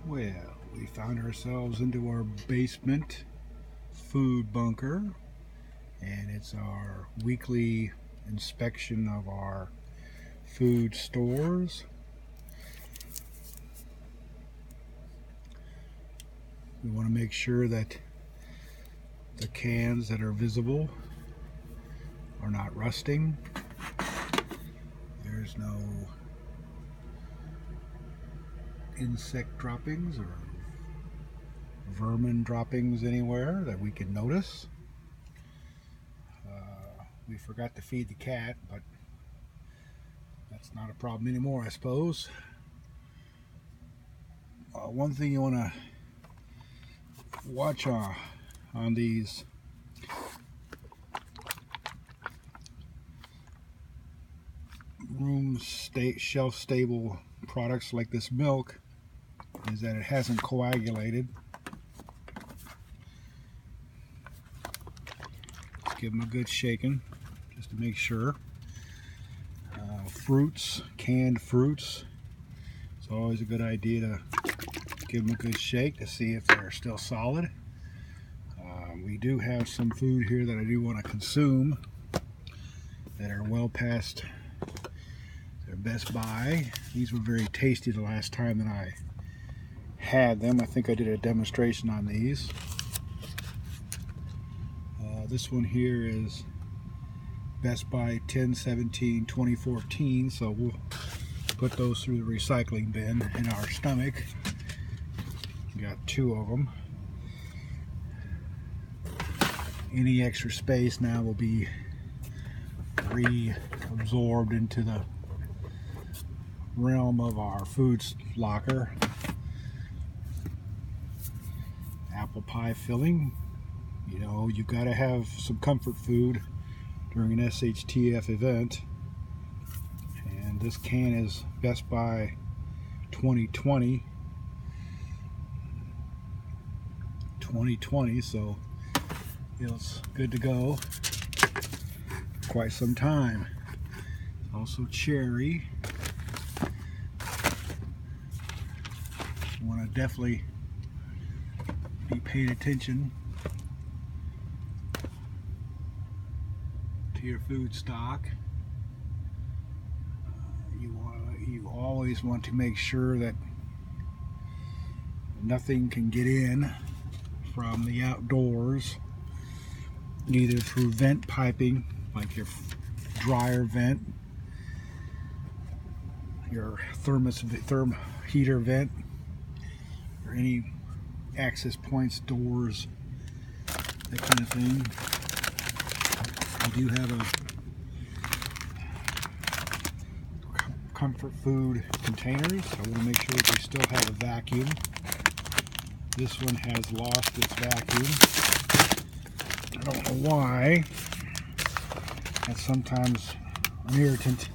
Well, we found ourselves into our basement food bunker, and it's our weekly inspection of our food stores. We want to make sure that the cans that are visible are not rusting. There's no insect droppings or vermin droppings anywhere that we can notice. We forgot to feed the cat, but that's not a problem anymore, I suppose. One thing you want to watch on these shelf stable products like this milk is that it hasn't coagulated. Let's give them a good shaking just to make sure. Fruits, canned fruits, it's always a good idea to give them a good shake to see if they're still solid. We do have some food here that I do want to consume that are well past their best by. These were very tasty the last time that I had them. I think I did a demonstration on these. This one here is Best Buy 10/17/2014, so we'll put those through the recycling bin in our stomach. We got 2 of them. Any extra space now will be reabsorbed into the realm of our food locker. Apple pie filling. You know, you've got to have some comfort food during an SHTF event. And this can is Best Buy 2020, so it's good to go for quite some time. Also cherry. You want to definitely be paying attention to your food stock. You always want to make sure that nothing can get in from the outdoors, either through vent piping, like your dryer vent, your therm heater vent, or any access points, doors, that kind of thing. We do have a comfort food containers. I want to make sure that they still have a vacuum. This one has lost its vacuum. I don't know why. That's sometimes an irritant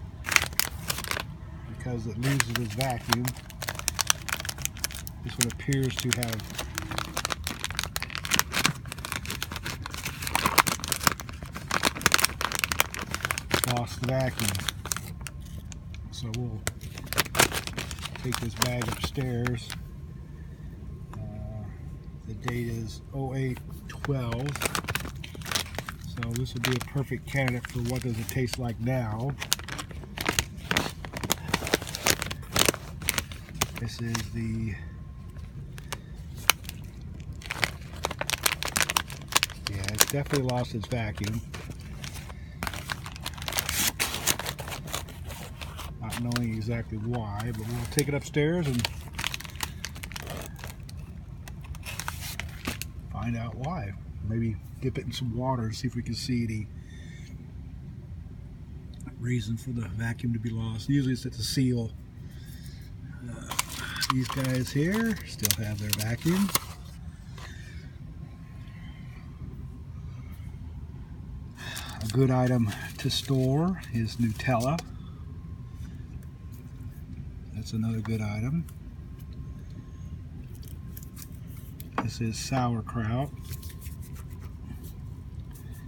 because it loses its vacuum. This one appears to have lost the vacuum. So we'll take this bag upstairs. The date is 08/12. So this would be a perfect candidate for what does it taste like now. This is the it's definitely lost its vacuum. Not knowing exactly why, but we'll take it upstairs and find out why. Maybe dip it in some water and see if we can see any reason for the vacuum to be lost. Usually it's at the seal. These guys here still have their vacuum. A good item to store is Nutella. That's another good item. This is sauerkraut.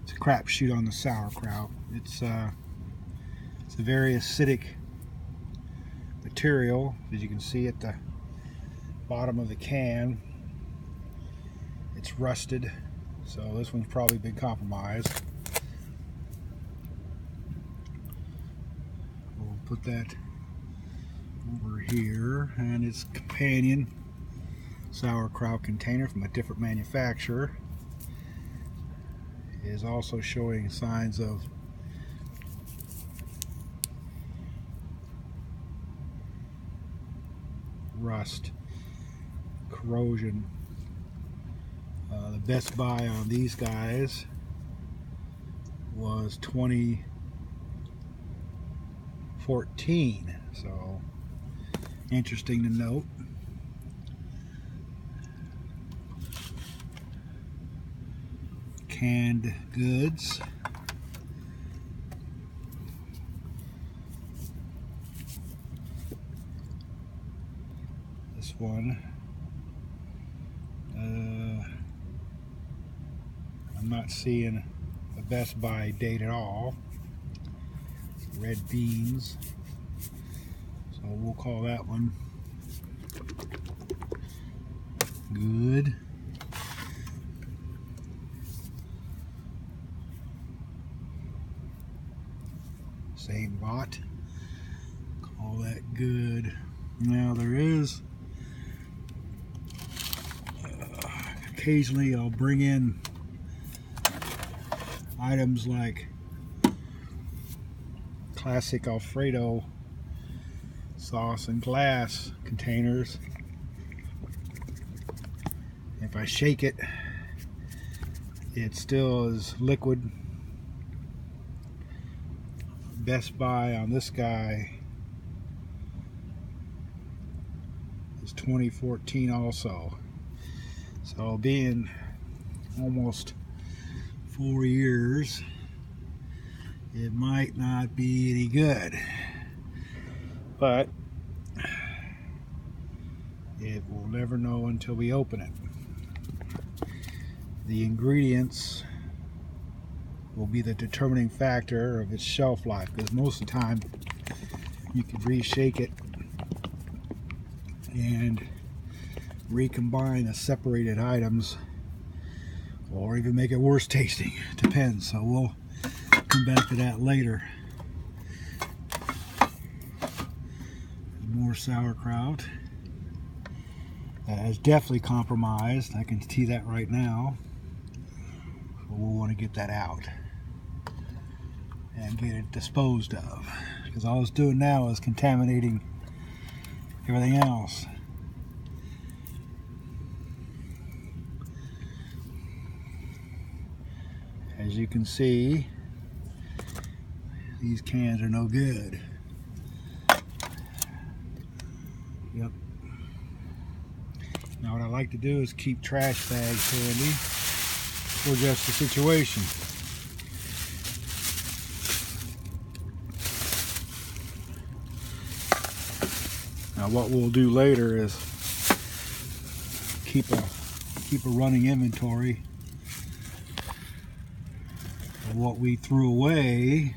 It's a crapshoot on the sauerkraut. It's a very acidic material, as you can see at the bottom of the can, it's rusted, so this one's probably been compromised. We'll put that over here, and its companion sauerkraut container from a different manufacturer is also showing signs of rust, corrosion. The best buy on these guys was 2014, so interesting to note. Canned goods. This one, I'm not seeing the best buy date at all. Red beans, so we'll call that one good. Same lot, call that good. Now there is occasionally I'll bring in items like classic Alfredo sauce in glass containers. If I shake it, it still is liquid. Best buy on this guy is 2014 also. So being almost 4 years, it might not be any good, but it will never know until we open it. The ingredients will be the determining factor of its shelf life, because most of the time you can reshake it and recombine the separated items, or even make it worse tasting. Depends. So we'll come back to that later. More sauerkraut. That is definitely compromised. I can see that right now. So we'll want to get that out and get it disposed of, because all it's doing now is contaminating everything else. As you can see, these cans are no good. Yep. Now what I like to do is keep trash bags handy for just the situation. Now what we'll do later is keep a running inventory of what we threw away,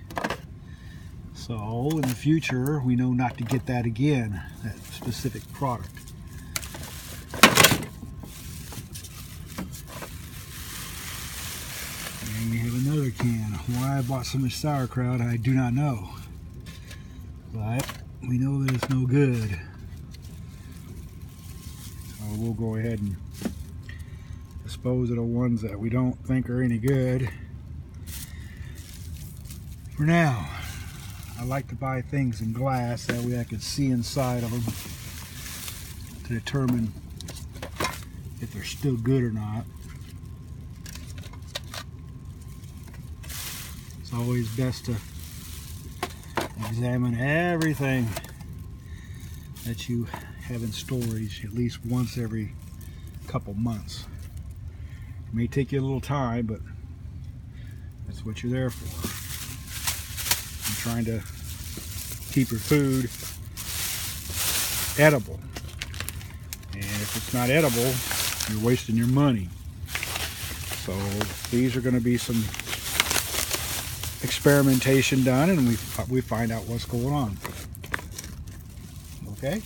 so in the future we know not to get that again, that specific product. And we have another can. Why I bought so much sauerkraut, I do not know, but we know that it's no good. So we'll go ahead and dispose of the ones that we don't think are any good for now. I like to buy things in glass, that way I can see inside of them to determine if they're still good or not. It's always best to examine everything that you have in storage at least once every couple months. It may take you a little time, but that's what you're there for. You're trying to keep your food edible, and if it's not edible, you're wasting your money. So these are going to be some experimentation done, and we find out what's going on. Okay.